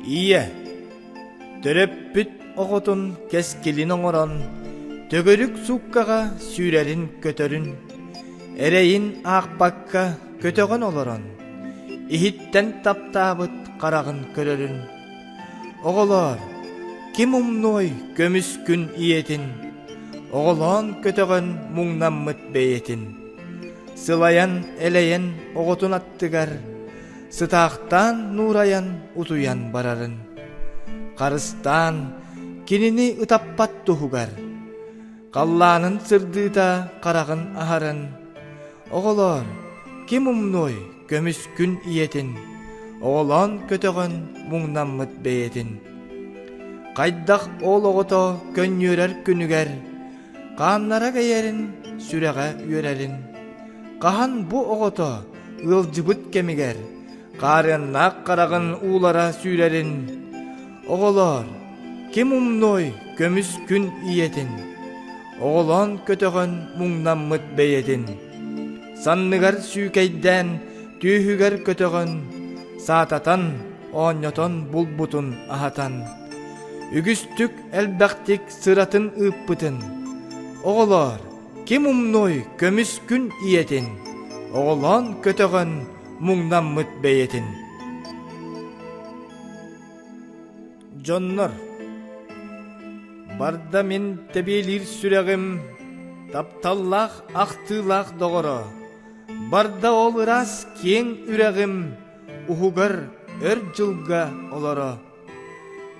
Ие, төрөппүт оғотун кескилин оңорон, төгөрүк суккаға сүйрерин көтөрүн, эрейин ақпакка көтөгөн олорон, ихиттен таптабыт қарағын көрөрүн. Оғолор, ким умной көмүс күн иетин, оғолон көтөгөн муңнаммыт бейетин. Сылаян элейен оғотун аттыгар, сытақтан нураян утуян барарын. Қарыстан кинини ытаппат тухугар, қалланын сырдыта қарағын ахарын. Оғолор, ким умной көмүс күн иетин, оғолон көтөгөн муңнаммыт бейетин. Қайдақ ол оғото көннөрер күнігер, қаннара кәйерін сүреға үйерерін. Қахан бұ оғото ылжыбыт кемігер, қарыннақ қарағын улара сүйрерін. Оғолор, ким умной көмүс күн иетин, оғолон көтөгөн муңнаммыт бейетин. Санныгар сүйкейден түйхүгер көтөгөн, саататан ооньотон булбутун ахатан. Үгүстүк элбәқтик сыратын ыппытын. Оғолор, ким умной көмүс күн иетин, оғолон көтөгөн муңнаммыт бейетин. Жоннор, барда мен тебелир сүрегім, тапталлах ақтылах доғыро. Барда ол ырас кең үрегім, ухугар өр жылга олоро.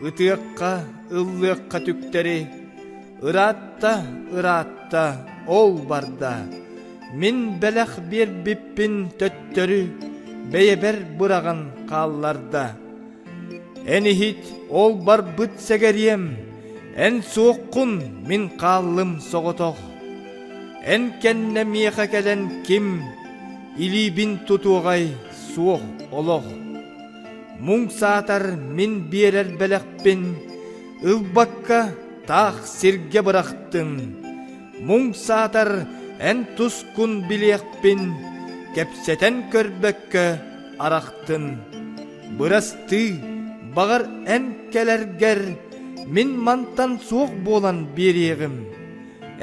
Ытыаққа, ыллыаққа түктері, ыратта ол барда. Мен бәләқ бер биппин төттөрү, бейебер бұрағын қалларда. Энихит ол бар бұт сәгәрем, ән соққын мен қалым соғытоқ. Ән кәнне меха кәлән ким, илибин тұтуғай суық олоқ. Мұң саатар мен берер бәләқпен, ылбаққа тақ серге бұрақтын. Мұң саатар ән тұскун білеқпен, кәпсетен көрбәккі арақтын. Бұрасты бағар ән кәләргер, мен мантан соқ болан берегім.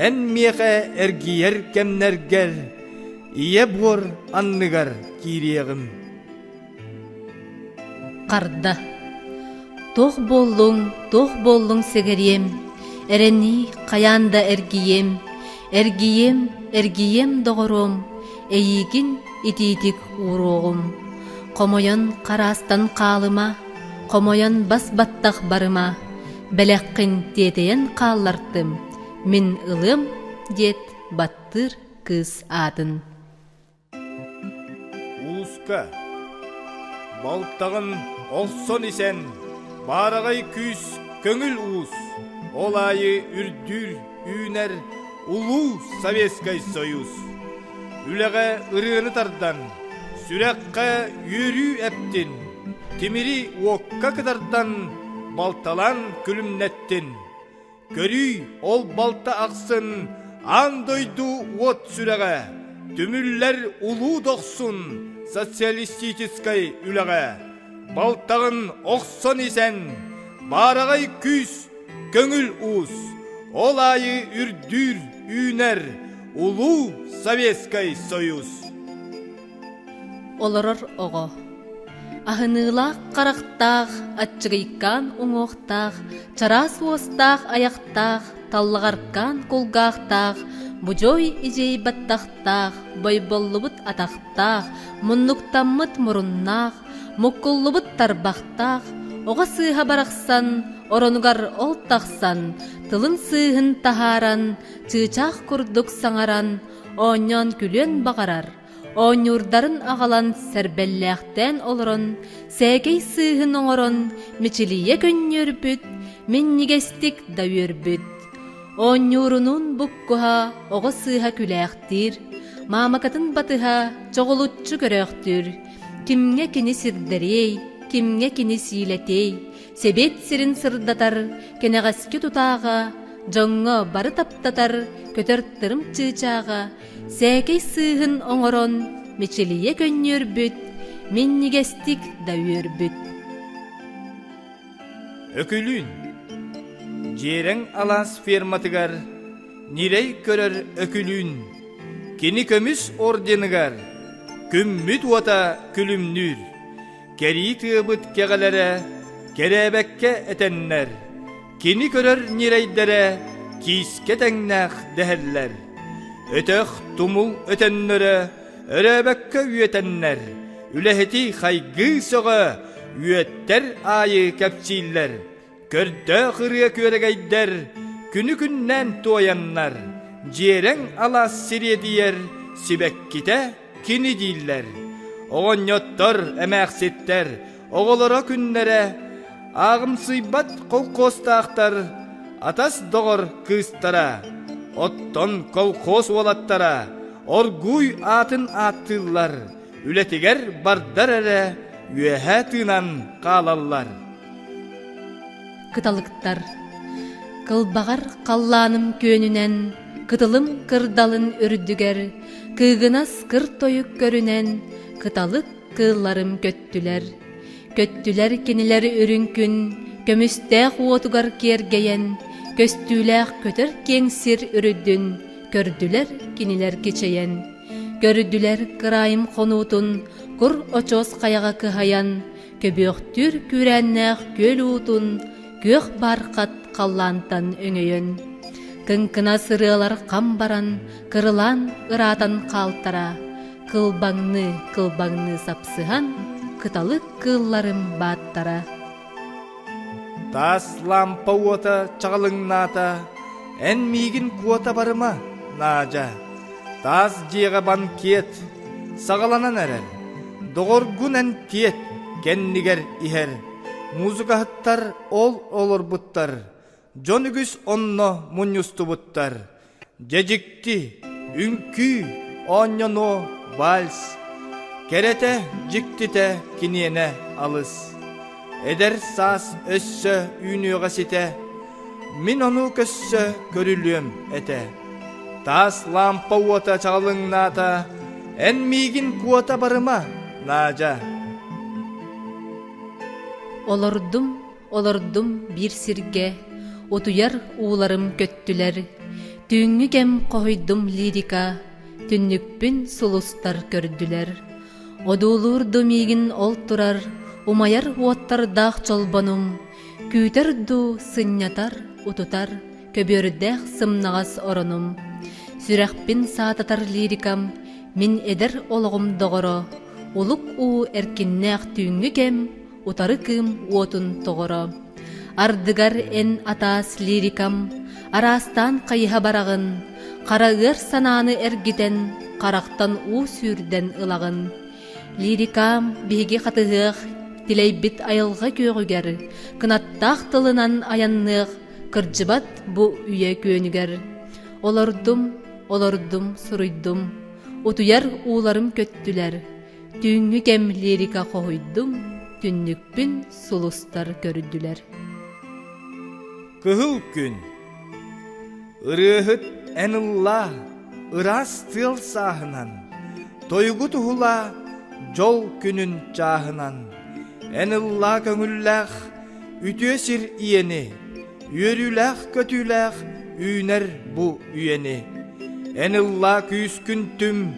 Ән меға әргейер кәмнәргер, ие бұр анныгар кирегім. Қарда тоқ боллың сәгәрем, әрәні қаянда әргием доғырым, әйігін ититік ұроғым. Қомойын қарастан қалыма, қомойын бас-баттақ барыма, бәләққін детейін қаллартым, мен ылым дет баттыр кыз атын. Уыска, балтағын олсон исен, барағай күз көңіл уыз, олайы үрдүр үйнер улу Советскай Союз. Үләғі ырыны тардан, сүрәққа үйрі әптін, темірі оққа кыдардан балталан күлімнәттін. Көрүй ол балта ақсын, андойду от сүрәғі, түміллер улу доқсын социалистическай үләғі. Балтағын оқсон исен, барағай күз көңіл уыз, олайы үрдүр үйнер улу Советскай Союз. Олорор оғы. Ахынылақ қарақтақ, атчығайкан ұңоқтақ, чарас уостақ аяқтақ, таллағаркан қолғақтақ, бұжой ижей баттақтақ, бойболлыбыт атақтақ, мұннуқтаммыт мұрыннақ, мұққыллыбыт тарбақтақ, оға сыға барақсан, оронугар ол тақсан, тылын сығын тахаран, чычақ күрдік саңаран, оңнан күлен бағарар. Оңюрдарын ағалан сәрбәлләқтен олырын, сәгей сығын оңырын, мечілие көннер бүт, мен негестік дәуер бүт. Оңюрунун бұққыға оғы сыға күләқтір, мамакатын батыға жоғылутчу көрәқтір. Кімге кені сірдерей, кімге кені сийлетей, себет сірін сырдатар, кенеғаскі тұтаға, жоңға бары таптатар, көтөрттірім чычаға, сәкей сығын оңырын, мечелие көннер бүт, мен негестік дәуер бүт. ökülün. Жерең алас ферматыгар, нирей көрөр ökülün. Kini kömüs ordenigар, kümmüt wata külümnür. Keri tığbıt kegalere, kerebekke etenler. Kini körör nireydere, kiske tengnäh deherler. Ötök tumul ötenlere, örebekke üyetenler. Üleheti haygı soğa, üyetter ayı kapçiller. Körde hırıya köregeyder, günü günnen toyanlar. Жерең alas sirye diyer, sibekkite kini diller. Oğon yottor emeğsitler, oğulara künnere, ağım sıybat kolkostağıttar, atas doğur kıstara, otton kolkos olattara, orguy atın attıllar, ületiger bardar ere, üyehe tığınan kalallar. Kıtalıktar. Kılbağar kallanım könünen, kıtılım kırdalın ürdüger, kığınas kır toyuk görünen, kıtalık kıllarım köttüler. Köttüler keniler ürünkün, kömüstəq otugar kergeyen, köstüləq kötür kengsir ürüdün, kördüler keniler geçeyen. Gördüler kırayım konutun, kur oços kayaga kıhayan, köböktür kürennäq köl utun, gök barkat kallantan öňöýön. Kınkına sırılar kambaran, kırılan ıratan kaltara, kılbaňny sapsyhan, kıtalık kıllarım battara. Tas lampa wota çağılıŋnata, en migin kuota barıma, naja. Tas jiga banket, sagalanan erer, doğorgun en tiyet, kenniger iher. Muzika hıttar ol olur buttar, jonügüs onno munyustu buttar. Jejikti, ünkü, onyono, vals. Kerete, jiktite, kiniyene alыс. Eder sas össö üynüyoga site, min onu kössö körülüöm ete. Tas lampa wota çağılıŋnata, en migin kuota barıma, naja. Olordum bir sirge, otuyar uğlarım köttüler. Tüңňügem koydum lirika, tünnükpün sulustar kördüler. Odulurdum igin olturar, umayar uottar dağ çolbanum. Küterdu sınyatar, ututar, köbördäh sımnagas oronum. Sürekpin saatatar lirikam, min eder ologum dogoro. Uluk u erkinnäh tüňügem, utarıkım uotun togoro. Ardıgar en atas lirikam, arastan kayha baragın, karagır sananı ergiten, karaktan u sürden ılagın. Lirikam bihigi katıgıg, tileybit ayılga köğüger, kınattaq tılınan ayannıg, kırcıbat bu üye könüger. Olordum, suruydum, utuyar uğlarım köttüler, tüňügem lirika kohuydum, tünnükpün sulustar kördüler. Kıhıl gün, ırıhıt enillah, ıras tıl sahınan, toygu tuhula, jol günün çahınan, enillah köngülläh, ütüesir iyeni, yörüläh kötüläh, üyner bu üyeni. Enillah küskün tüm,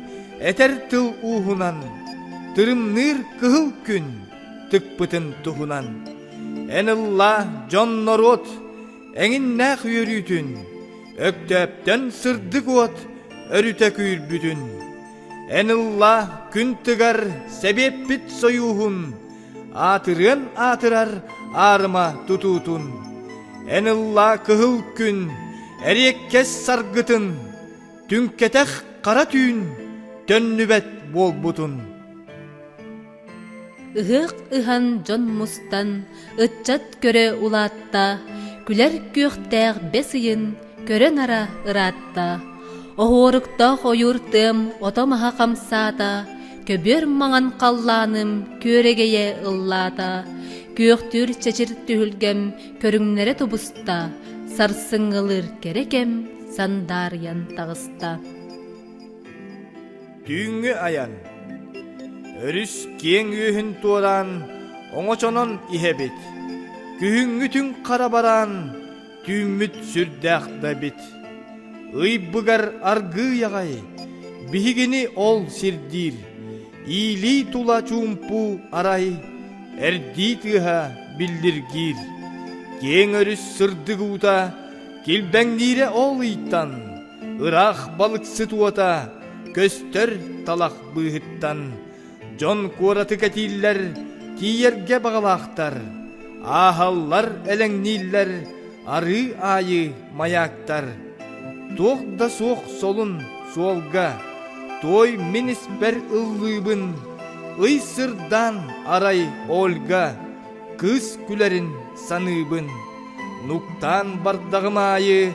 eter tıl uhunan, tırımnır kıhıl gün, tıkpıtın tuhunan. Enillah jon norot, eňinnäh yörütün, öktöpten sırdık ot, örüte küýülbütün. Enillah gün tıgar, sebepbit soyuhun, atırın atırar, arma tututun. Enillah kıhıl gün, erekkes sargıtın, tünketeh kara tüün, tönnübet bol butun. Ihık ıhan jon mustan, ıtçat köre ulatta, küler köktäg besiyin, kören ara ıratta. Ohorukta hoyurtım, otomaha kamsata, köbür maňan kallanım, köregeye ıllata. Köktür çeçir tühülgem, körüňlere tubusta, sarsyňylyr kerekem, sandaryan tağısta. Tüňü ayan, örüs keň ühün turan, oňoçonon ihebit. Күһүңүтүн кара баран, түймүт сүрдәхта бит. Ыйбыгар аргы ягай, бихигини ол сирдир. Или тула чумпу арай, эрди тыха билдиргир. Кең өрүс сырдыгута, килбәңдире ол ыйттан. Ырах балыксы туата, көстөр талақ быһыттан. Жон куараты кәтиллер, тиерге бағалақтар. Ахаллар әләңниллер, ары айы маяктар. Тоқ да соқ солын суолга, той минис бәр ыллыбын. Ый сырдан арай Ольга, кыз күлерін саныбын. Нуктан бардағым айы,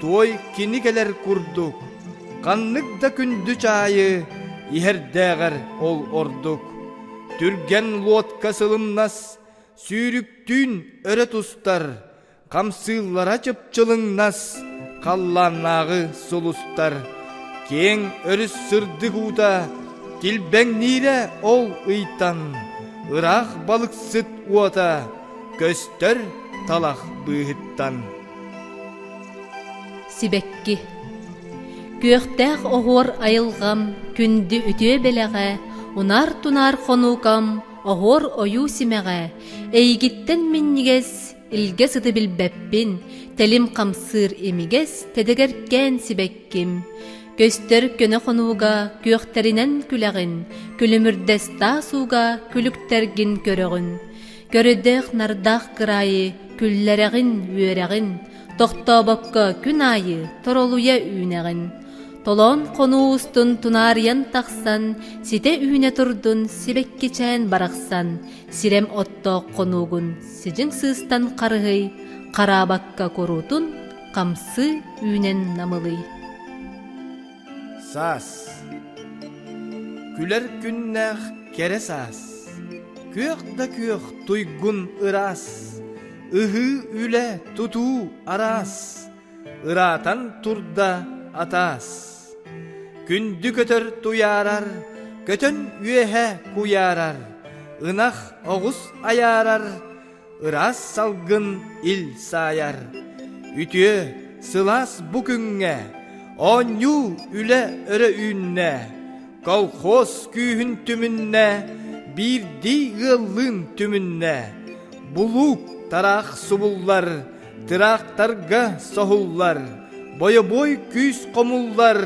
той киникелер курдук. Каннык да күнді чайы, ихердәғір ол ордук. Түрген лодка сылымнас, сүйріктүн өрі тұстар. Камсыллара чыпчылыңнас, қалланағы солустар. Кең өріс сырдық ута, килбәңнире ол ыйтан. Ырақ балық сыт уата, көстөр талақ быһыттан. Сибекки. Көқтәқ оғыр айылғам, күнді үтө беләғә, унар-тунар қонуқам, оғыр ойу симәғә, әйгіттен миннігес, илге сыды білбәппін, тәлім қамсыр емігес, тәдігеркен сибекким. Көстер көне қонуға, көқтәрінен күләғін, күлімірдәс тасуға, күліктәргін көріғін. Көрідіқ нардақ қырайы, күлләрәғін үйерәғін, тоқтабаққа күн айы, торолуя үйнәғін. Толон қонуыстын тунариян тақсан, сите үйне тұрдын, сибеккечән барақсан, сирем отто қонуғын, сижің сыстан қарығый, қарабаққа корутун, қамсы үйнен намылый. Сас. Күлер күннәх кере сас. Көк да көк туйгун ырас. Ыһы үле туту арас. Ыратан турда атас. Күнді көтөр туярар, көтөн үйеһе куярар. Ынах оғыз аярар, ырас салгын ил саяр. Үтіе сылас бүкүңе, оню үле өрі үйінне. Колхоз күйін түмінне, бирди ғылын түмінне. Бұлук тарақ субуллар, тырақтарға соғуллар. Бойы-бой күйс қомуллар,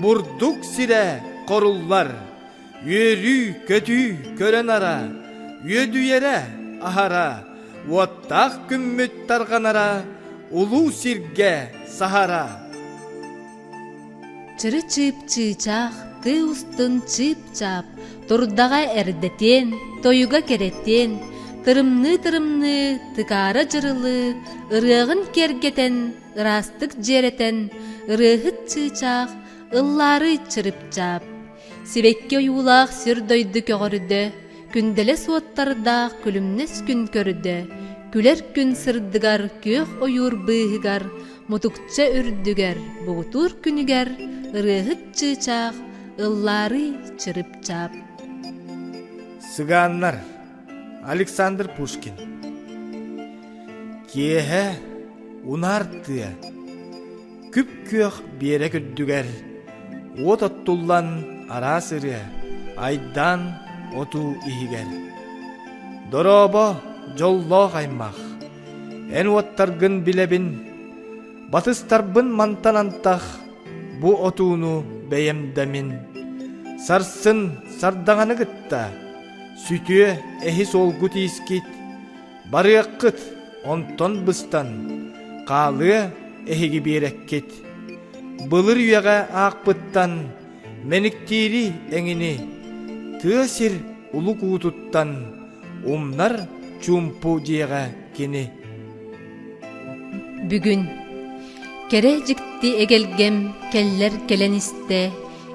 бұрдук сире қоруллар. Үйері көтүй көрен ара, үйедүйері ахара. Уаттақ күммет тарғанара, улу сирге сахара. Чыры чып чычақ, ты устын чып-чап, турдаға әрдетен, тойуға керетен, тырымны-тырымны, тыкары жырылы, ырығын кергетен, ырастық жеретен, ырығыт чычақ, ыллары чырып-чап. Сибекке уюлақ сүрдойды көгірді, күнделе суаттардақ күлімнес күн көрді, күлер күн сырдыгар, көк ойур быйығар, мутукча үрдігер, бұғытур күнігер, ырығыт чычақ, ыллары чырып-чап. Сыганнар. Александр Пушкин. Кеһе унартыя. Күп көк бере күрдүгер. От оттуллан арасыры, айдан оту ихигер. Доробо жолло қаймақ. Эн оттаргын билебин. Батыстарбын мантанантақ. Бу отуну бейемдамин. Сарсын сардағаны гытта. Сүтүе эхи солгу тискит. Барыаққыт онтон быстан. Қалы эхиги береккет. Былыр үйеға ақпыттан. Меніктері әңіні. Тыасыр улу куутуттан. Умнар чумпу жеға кені. Бүгін кере жікті егелгем келлер келеністе,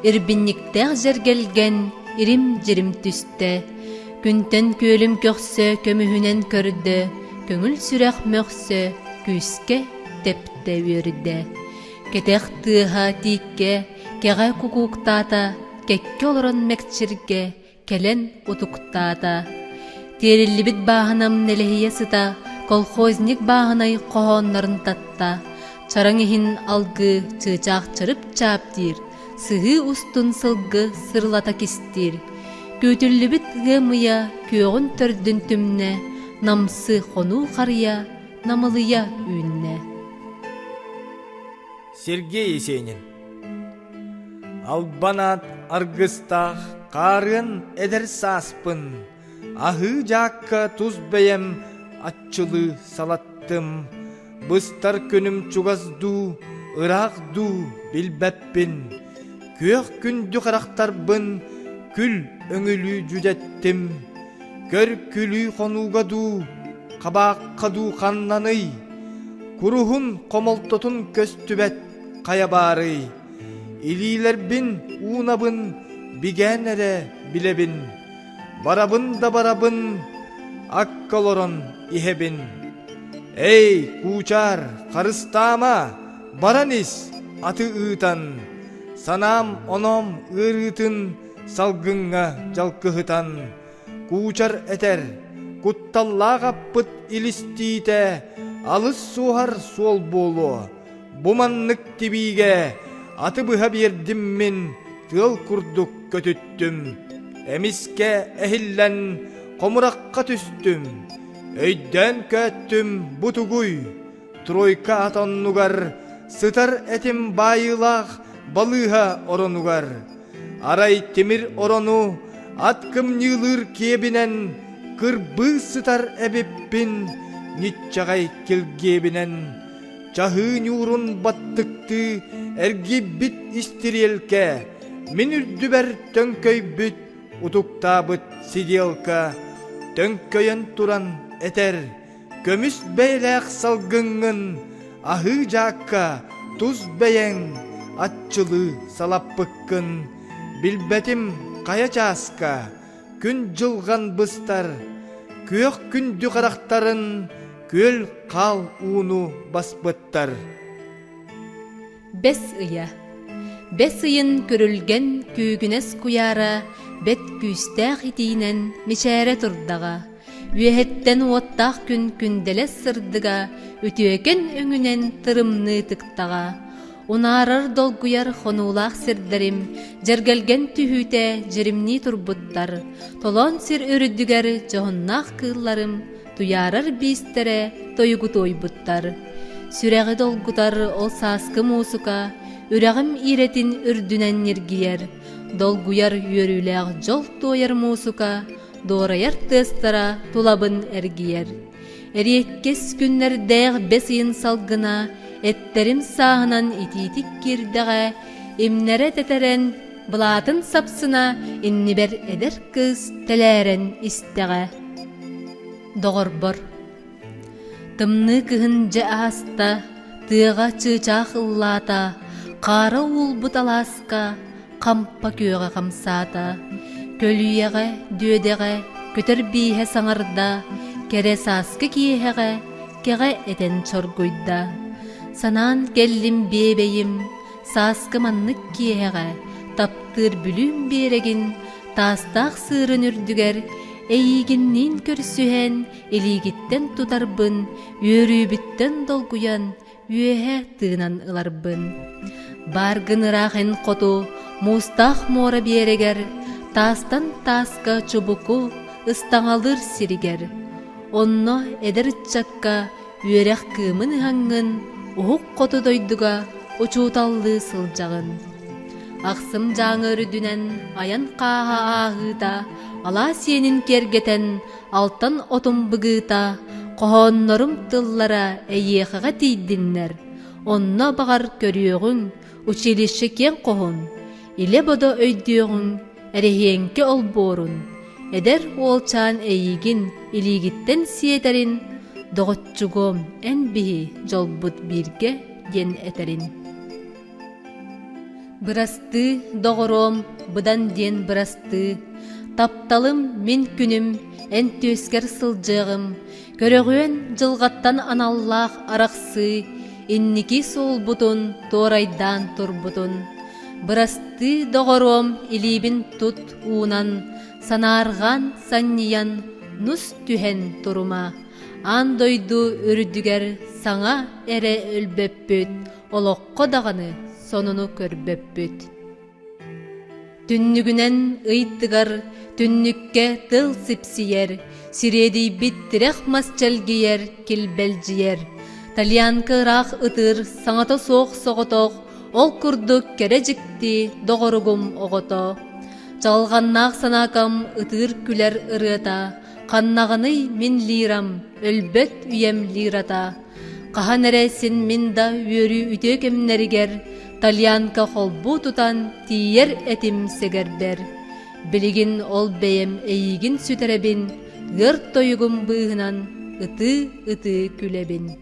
ирбинниктәғ жергелген ирим жирим түсте. Күнтен көлім көқсі көміхінен көрді, көңіл сүрәқ мөқсі күске тепте өрді. Кетеқ тыға тикке, кеға кукуктата, кекке олырын мәкчірге, келен утуктата. Терілі бит бағынам нелехие сыта, Колхозник бағынай қоғонларын татта, чарың ихин алгы чычақ чырып чаптир, сығы устун сылгы сырлата кистир. Көтүллүбіт ғымыя көғін түрдін түмне, намсы хону қария, намылыя үйінне. Сергей Есенин. Албанат аргыстақ қарын эдер саспын, ахы жаққа туз бәйем атчылы салаттым. Быстар күнім чугазду, ырағду білбәппін. Көк күнді қарақтарбын, күл өңілі жүдеттім. Көр күлі қонуғаду, қабаққаду қаннаны. Күрухын қомылтотын көстүбәт қаябары. Илилербін уунабын, биген әрі білебін. Барабын да барабын, аккалорон ихебін. Эй, кучар, қарыстама, баранис аты ыытан. Санам оном ырытын, салгынға жалкыхытан. Кучар этер, кутталлаға пыт илистите, алыс суғар сол болу. Буманнык тибиге, аты бұға бердім мен, тыл күрдік көтіттім. Әміске әхіллән, қомыраққа түстім. Өйден көттім бұтугуй, тройка атоннугар, сытар әтім байылақ, балыға оронугар. Арай темір орону, аткым нылыр кебінен, кырбы сытар әбеппін, нитчағай келгебінен. Чахы нюрун баттықты, әргі бит истерелке, мен үрдібәр төнкөй бүт, утукта бұт сиделка. Төнкөйін туран әтер, көміс бәйләқ салгыңын, ахы жаққа туз бәйен, атчылы салаппыққын. Білбәтім қая часка, күн жылған бұстар, көк күнді қарақтарын, көл қал уну баспыттар. Бес ыя. Бес ыйын көрілген күйгінес куяра, бет күйстәқ итейінен мечәрі тұрдаға. Үйәхеттен уаттақ күн күнделес сырдыға, өтіөкен өңінен тырымны тықтаға. Унарар долгуяр хонулақ сирдерим, жергелген түйіте жерімні турбуттар. Толон сир өрүддүгер жоғыннақ кылларым, туярар бейстере тойгут ойбуттар. Сүрәғі долгутар ол саскы мусука, үрәғім иретин үрдүнен нергияр. Долгуяр үйөрүләғ жол тойар мусука, доораяр тыстара тулабын әргияр. Әриеккес күннер дәғ бесейін салгына, эттерим сағынан ититик кирдіға, имнәрі тәтәрен бұлатын сапсына, иннибер әдір кыз тәләрен истіға. Доғырбор. Тымны кығын жа аста, тыға чычақ ыллата, қары ұл бұталасқа, қампа көға қамсата. Көлүйеғі, дөдеғі, көтір бейхе саңарда, кере саскы киеғі, кеғі әтен чоргойда. Санан келлим бебейім, саскы маннык киеғі, таптыр бүлім берегін, тастақ сырын үрдігер, әйігіннен көрсühen, елігіттен тұтарбын, өрүбіттен долгуян, үйәе тыынан ыларбын. Баргынырағын қоту, мустақ мора берегер, тастан таска чубуку, ыстаңалыр сиригер. Онно эдер чакка, үйерек кымын хаңын, оғық қоту дойдуға, учуталды сылжағын. Ақсым жаңы үрдінен, аян қаға ағыта, ала сенін кергетен, алтан отым бұғыта, қоғоннорым тыллара әйеқіға тейдіннер. Онно бағар көріоғын, училище кен қоғын, иле бодо өйдіоғын, әрехенке ол борун. Эдер олчан әйігін, илигіттен сиетерин, доғытчугом ән бихи жолбут бирге ден әтерин. Бырасты доғыром, бұдан ден бырасты, тапталым мен күнім, ән төскер сылжығым, көрігуен жылғаттан аналлақ арақсы, инники сол бұтын, торайдан тұр бұтын. Бырасты доғыром илибін тұт уынан, санарған санниян, нус түһен турума. Ан дойду өрүдүгер саңа эре өлбөппүт, олоққо дағаны сонуну көрбөппүт. Түннүгүнен ыйттыгар, түннүкке тыл сипсиер, сиреди биттирех масчалгиер, килбелжиер. Талианка рах ытыр, саңато соқ соғотоқ, ол курдук кережикти, доғоругум оғото. Жалғаннақ санакам ытыр күлер ырыта, қаннағыны мен лирам, өлбөт үйем лирата. Қахан әресін мен да өрі үтекемнерігер, Талианка холбу тутан тиер этим сегербер. Билигин ол бейем эйигин сүтеребин, гыр тойугум быгынан ыты күлебин.